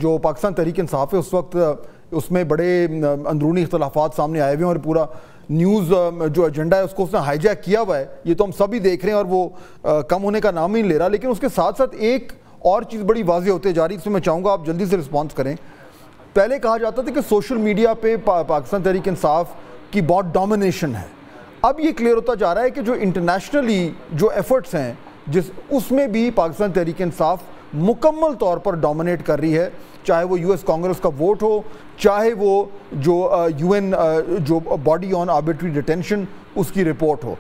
جو پاکستان تحریک انصاف ہے اس وقت اس میں بڑے اندرونی اختلافات سامنے آئے ہوئے ہیں اور پورا نیوز جو ایجنڈا ہے اس کو اس نے ہائی جیک کیا ہوا ہے. یہ تو ہم سب ہی دیکھ رہے ہیں اور وہ کم ہونے کا نام ہی نہیں لے رہا. لیکن اس کے ساتھ ساتھ ایک اور چیز بڑی واضح ہوتے جا رہی ہے, اس میں میں چاہوں گا آپ جلدی سے رسپانس کریں. پہلے کہا جاتا تھا کہ سوشل میڈیا پہ پاکستان تحریک انصاف کی بہت ڈومینیشن ہے. اب یہ کلیئر ہوتا جا رہا ہے کہ جو انٹرنیشنلی جو ایفرٹس ہیں اس میں بھی پاکستان تحریک انصاف مکمل طور پر ڈومینیٹ کر رہی ہے, چاہے وہ US کانگریس کا ووٹ ہو, چاہے وہ جو UN جو باڈی آن آربیٹری ڈیٹینشن اس کی رپورٹ ہو.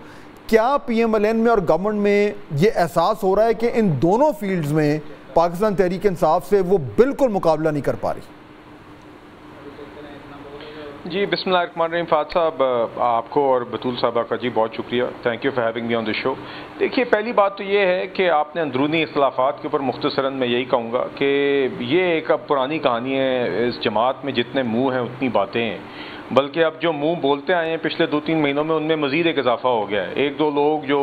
کیا PMLN میں اور گورنمنٹ میں یہ احساس ہو رہا ہے کہ ان دونوں فیلڈز میں پاکستان تحریک انصاف سے وہ بالکل مقابلہ نہیں کر پا رہی؟ جی بسم اللہ الرحمن الرحیم. فہد صاحب آپ کو اور بطول صاحبہ کا جی بہت شکریہ, thank you for having me on the show. دیکھیے پہلی بات تو یہ ہے کہ آپ نے اندرونی اختلافات کے اوپر مختصراً میں یہی کہوں گا کہ یہ ایک اب پرانی کہانی ہے. اس جماعت میں جتنے منہ ہیں اتنی باتیں ہیں, بلکہ اب جو منہ بولتے آئے ہیں پچھلے 2-3 مہینوں میں ان میں مزید ایک اضافہ ہو گیا ہے. ایک دو لوگ جو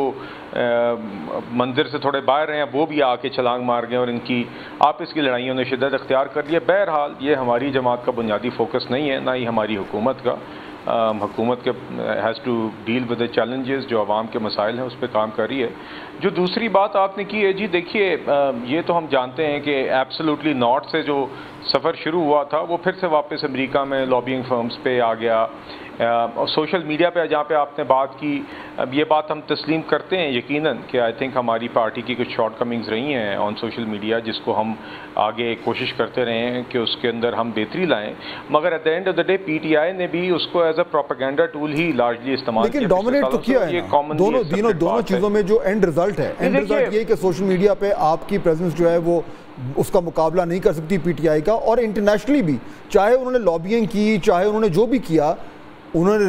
منظر سے تھوڑے باہر ہیں وہ بھی آ کے چھلانگ مار گئے اور ان کی آپس کی لڑائیوں نے شدت اختیار کر لی ہے. بہرحال یہ ہماری جماعت کا بنیادی فوکس نہیں ہے, نہ ہی ہماری حکومت کا. حکومت کے has to deal with the challenges, جو عوام کے مسائل ہیں اس پہ کام کر رہی ہے. جو دوسری بات آپ نے کی ہے جی, دیکھیے یہ تو ہم جانتے ہیں کہ ایبسولوٹلی نارتھ سے جو سفر شروع ہوا تھا وہ پھر سے واپس امریکہ میں لابینگ فرمز پہ آ گیا. اور سوشل میڈیا پہ جہاں پہ آپ نے بات کی, اب یہ بات ہم تسلیم کرتے ہیں یقیناً کہ آئی تھنک ہماری پارٹی کی کچھ شارٹ کمنگز رہی ہیں آن سوشل میڈیا, جس کو ہم آگے کوشش کرتے رہے ہیں کہ اس کے اندر ہم بہتری لائیں. مگر at the end of the day PTI نے بھی اس کو ایز اے پروپیگنڈا ٹول ہی لارجلی استعمال کیا. لیکن ڈومینیٹ تو کیا ہے دونوں چیزوں میں. جو اینڈ رزلٹ ہے, اینڈ رزلٹ یہ کہ سوشل میڈیا پہ آپ کی پریزنس جو ہے وہ اس کا مقابلہ نہیں کر سکتی PTI کا. اور انٹرنیشنلی بھی چاہے انہوں نے لابینگ کی, چاہے انہوں نے جو بھی کیا, انہوں نے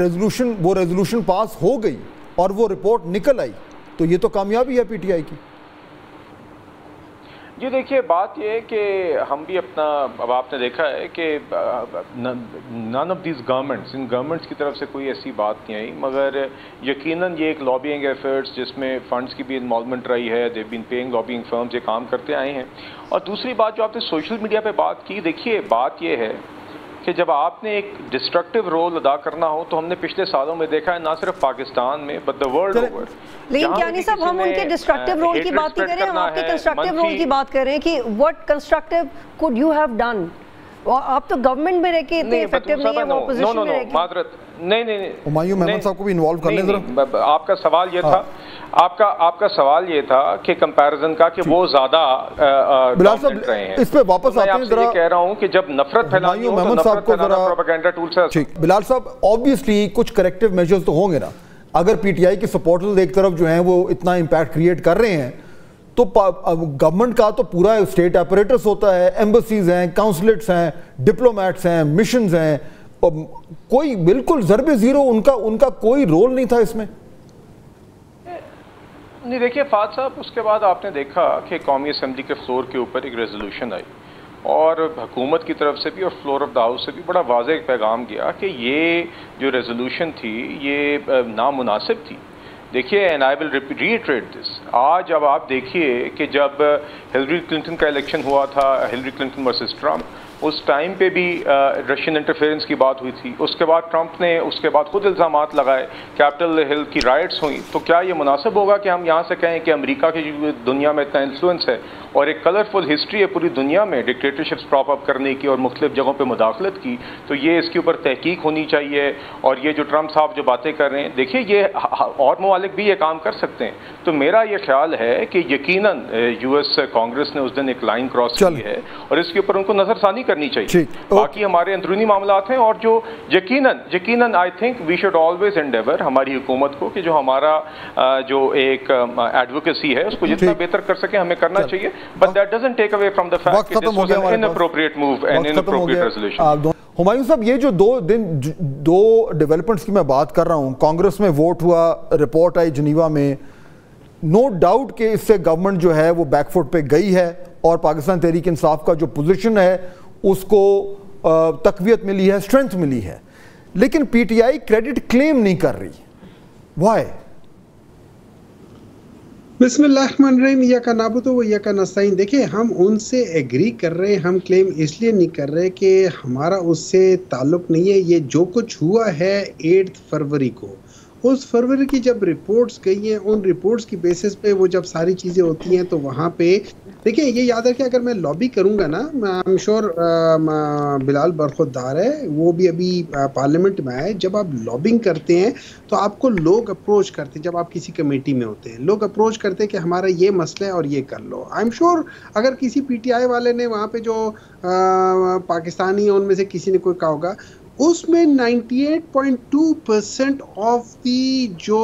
وہ ریزولوشن پاس ہو گئی اور وہ رپورٹ نکل آئی, تو یہ تو کامیابی ہے PTI کی. جی دیکھیے بات یہ ہے کہ ہم بھی اپنا, اب آپ نے دیکھا ہے کہ none of these governments, in governments کی طرف سے کوئی ایسی بات نہیں آئی, مگر یقیناً یہ ایک لابینگ ایفرٹس جس میں فنڈز کی بھی انوالومنٹ رہی ہے. دے بین پیئنگ لابینگ فرمز, یہ کام کرتے آئے ہیں. اور دوسری بات جو آپ نے سوشل میڈیا پہ بات کی, دیکھیے بات یہ ہے کہ جب آپ نے ایک ڈسٹرکٹیو رول ادا کرنا ہو تو ہم نے پچھلے سالوں میں دیکھا ہے نہ صرف پاکستان میں بٹ دا ورلڈ اوور. لیکن کیانی صاحب ہم ان کے ڈسٹرکٹیو رول کی بات نہیں کر رہے, ہم آپ کے کنسٹرکٹیو رول کی بات کر رہے ہیں کہ what constructive could you have done. آپ تو گورنمنٹ میں رہ کے اتنے ایفیکٹیو نہیں ہیں, وہ اپوزیشن میں رہ کے. معذرت, نہیں ہمایوں محمد صاحب کو بھی انوالو کر لیں ذرا. آپ کا سوال یہ تھا, آپ کا سوال یہ تھا کہ کمپیریزن کا کہ وہ زیادہ ڈومیننٹ رہے ہیں. اس پہ واپس آتے ہیں. میں کہہ رہا ہوں کہ جب نفرت پھیلانی ہو تو نفرت پھیلانا پروپیگنڈا ٹول سے. بلال صاحب آبویسلی کچھ کریکٹیو میجرز تو ہوں گے نا. اگر PTI کے سپورٹرز ایک طرف جو ہیں وہ اتنا امپیکٹ کریٹ کر رہے ہیں تو گورنمنٹ کا تو پورا اسٹیٹ اپریٹس ہوتا ہے, ایمبسیز ہیں, کاؤنسلیٹس ہیں, ڈپلومیٹس ہیں, مشنز ہیں, کوئی بالکل ضرب زیرو ان کا کوئی رول نہیں تھا اس میں. نہیں دیکھیے فہد صاحب, اس کے بعد آپ نے دیکھا کہ قومی اسمبلی کے فلور کے اوپر ایک ریزولوشن آئی اور حکومت کی طرف سے بھی اور فلور آف دا ہاؤس سے بھی بڑا واضح ایک پیغام گیا کہ یہ جو ریزولوشن تھی یہ نامناسب تھی. دیکھیے اینڈ آئی ول ریٹریٹ دس, آج اب آپ دیکھیے کہ جب ہلری کلنٹن کا الیکشن ہوا تھا, ہلری کلنٹن ورسز ٹرمپ, اس ٹائم پہ بھی رشین انٹرفیئرنس کی بات ہوئی تھی. اس کے بعد ٹرمپ نے اس کے بعد خود الزامات لگائے, کیپٹل ہل کی رائٹس ہوئیں. تو کیا یہ مناسب ہوگا کہ ہم یہاں سے کہیں کہ امریکہ کی دنیا میں اتنا انفلوئنس ہے اور ایک کلرفل ہسٹری ہے پوری دنیا میں ڈکٹیٹرشپس پراپ اپ کرنے کی اور مختلف جگہوں پہ مداخلت کی, تو یہ اس کے اوپر تحقیق ہونی چاہیے. اور یہ جو ٹرمپ صاحب جو باتیں کر رہے ہیں, دیکھیے یہ اور ممالک بھی یہ کام کر سکتے ہیں. تو میرا یہ خیال ہے کہ یقیناً US کانگریس نے اس دن ایک لائن کراس کی ہے اور اس کے اوپر ان کو نظر ثانی کرنی چاہیے. باقی ہمارے اندرونی معاملات ہیں اور جو یقیناً I think we should always endeavour ہماری حکومت کو کہ جو ہمارا جو ایک ایڈوکیسی ہے اس کو جتنا بہتر کر سکے ہمیں کرنا چاہیے, but that doesn't take away from the fact کہ this was an inappropriate move and inappropriate resolution. Humayun صاحب یہ جو دو ڈیولپمنٹس کی میں بات کر رہا ہوں, کانگریس میں ووٹ ہوا, رپورٹ آئی جنیوا میں, نو ڈاؤٹ کہ اس سے گورنمنٹ جو ہے وہ بیک فٹ پہ گئی ہے اور پاکستان تحریک انصاف کا جو پوزیشن ہے اس کو تقویت ملی ہے, اسٹرینتھ ملی ہے. لیکن PTI کریڈٹ کلیم نہیں کر رہی. وائی؟ بسم اللہ الرحمن الرحیم، ایاک نعبد و ایاک نستعین۔ دیکھیں، ہم ان سے ایگری کر رہے ہیں، ہم کلیم اس لیے نہیں کر رہے کہ ہمارا اس سے تعلق نہیں ہے۔ یہ جو کچھ ہوا ہے 8 فروری کو، اس فروری کی جب رپورٹس گئی ہیں، ان رپورٹس کی بیسس پہ وہ جب ساری چیزیں ہوتی ہیں تو وہاں پہ دیکھیں، یہ یاد رکھیں، اگر میں لابی کروں گا نا، I'm sure بلال برخوردار ہے، وہ بھی ابھی پارلیمنٹ میں آئے، جب آپ لابنگ کرتے ہیں تو آپ کو لوگ اپروچ کرتے ہیں۔ جب آپ کسی کمیٹی میں ہوتے ہیں، لوگ اپروچ کرتے ہیں کہ ہمارا یہ مسئلہ ہے اور یہ کر لو۔ I'm sure اگر کسی پی ٹی آئی والے نے وہاں پہ جو پاکستانی ہیں ان میں سے کسی نے کوئی کہا ہوگا، اس میں 98.2% آف دی جو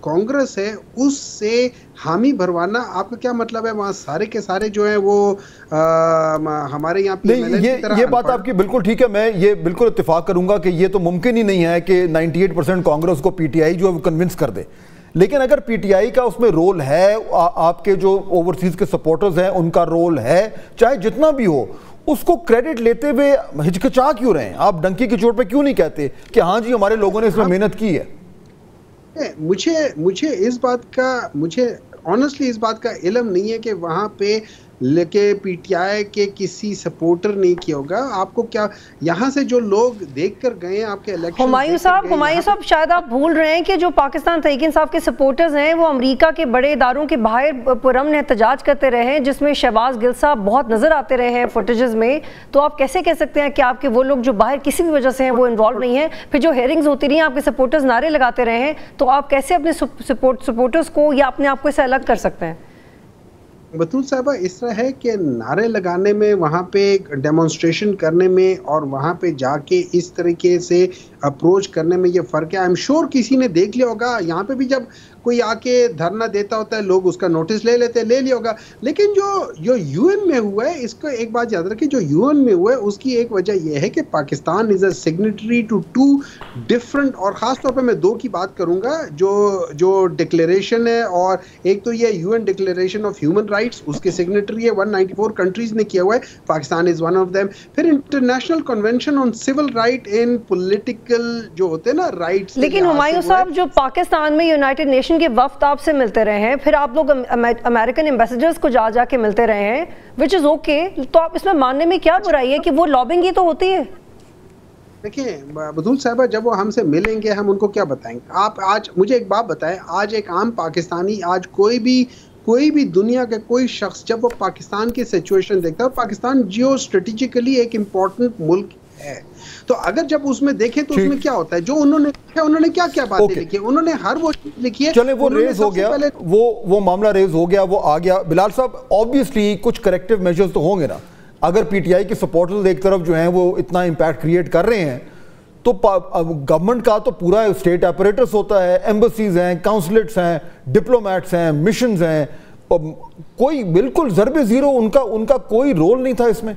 کانگریس ہے اس سے حامی بھروانا، آپ کا کیا مطلب ہے؟ وہاں سارے کے سارے جو ہیں وہ ہمارے یہاں پہ یہ بات آپ کی بالکل ٹھیک ہے، میں یہ بالکل اتفاق کروں گا کہ یہ تو ممکن ہی نہیں ہے کہ 98% کانگریس کو پی ٹی آئی جو ہے وہ کنونس کر دے، لیکن اگر پی ٹی آئی کا اس میں رول ہے، آپ کے جو اوورسیز کے سپورٹرز ہیں ان کا رول ہے، چاہے جتنا بھی ہو، اس کو کریڈٹ لیتے ہوئے ہچکچا کیوں رہے ہیں؟ آپ ڈنکی کی چوٹ پہ کیوں نہیں کہتے کہ ہاں جی ہمارے لوگوں نے اس میں محنت کی ہے؟ مجھے اس بات کا آنیسٹلی اس بات کا علم نہیں ہے کہ وہاں پہ لیکے پی ٹی آئی کے کسی سپورٹر نہیں کیا ہوگا۔ آپ کو کیا یہاں سے جو لوگ دیکھ کر گئے ہیں آپ کے الیکشن؟ ہمایوں صاحب شاید آپ بھول رہے ہیں کہ جو پاکستان تحریک انصاف کے سپورٹرز ہیں وہ امریکہ کے بڑے اداروں کے باہر پرامن احتجاج کرتے رہے ہیں، جس میں شہباز گل صاحب بہت نظر آتے رہے ہیں فوٹیجز میں۔ تو آپ کیسے کہہ سکتے ہیں کہ آپ کے وہ لوگ جو باہر کسی بھی وجہ سے ہیں وہ انوالو نہیں ہیں؟ پھر جو ہیئرنگز ہوتی رہی ہیں، آپ کے سپورٹرز نعرے لگاتے رہے ہیں، تو آپ کیسے اپنے سپورٹرز کو یا اپنے آپ کو اسے الگ کر سکتے ہیں؟ بطول صاحبہ، اس طرح ہے کہ نعرے لگانے میں، وہاں پہ ڈیمونسٹریشن کرنے میں اور وہاں پہ جا کے اس طریقے سے اپروچ کرنے میں یہ فرق ہے۔ I'm sure کسی نے دیکھ لیا ہوگا، یہاں پہ بھی جب کوئی آ کے دھرنا دیتا ہوتا ہے لوگ اس کا نوٹس لے لیا ہوگا، لیکن جو یو این میں ہوا ہے، اس کو ایک بات یاد رکھیں، جو یو این میں ہوا ہے اس کی ایک وجہ یہ ہے کہ پاکستان از اے سگنیٹری ٹو 2 ڈفرنٹ، اور خاص طور پہ میں 2 کی بات کروں گا، جو ڈکلیریشن ہے، اور ایک تو یہ U N declaration of human rights, اس کے سگنیٹری ہے 194 کنٹریز نے کیا ہوا ہے، Pakistan is one of them. پھر international convention on civil right and political جو ہوتے ہیں نا رائٹس۔ لیکن ہمایوں صاحب، جو پاکستان میں یونائٹڈ نیشن کے وفد آپ سے ملتے رہے ہیں، پھر آپ لوگ امریکن ایمبیسیڈرز کو جا کے ملتے رہے ہیں، وچ از اوکے، تو آپ اس میں ماننے میں کیا برائی ہے کہ وہ لابنگ ہی تو ہوتی ہے؟ دیکھیں بطول صاحبہ، جب وہ ہم سے ملیں گے ہم ان کو کیا بتائیں گے؟ آپ آج مجھے ایک بات بتائیں، آج ایک عام پاکستانی، آج کوئی بھی دنیا کا کوئی شخص جب وہ پاکستان کی سچویشن دیکھتا ہے، اور پاکستان جیو اسٹریٹجیکلی ایک امپورٹنٹ ملک ہے، تو اگر جب اس میں دیکھیں تو اس میں کیا ہوتا ہے، جو انہوں نے کیا باتیں لکھی ہیں، انہوں نے ہر وہ لکھی ہے۔ چلیں، وہ ریز ہو گیا، وہ معاملہ ریز ہو گیا، وہ آ گیا۔ بلال صاحب، آبویسلی کچھ کریکٹیو میجرز تو ہوں گے نا؟ اگر پی ٹی آئی کے سپورٹرز ایک طرف جو ہیں وہ اتنا امپیکٹ کریٹ کر رہے ہیں، تو گورنمنٹ کا تو پورا اسٹیٹ اپریٹس ہوتا ہے، ایمبیسیز ہیں، کاؤنسلیٹس ہیں، ڈپلومیٹس ہیں، مشنز ہیں، کوئی بالکل ضرب زیرو ان کا کوئی رول نہیں تھا اس میں۔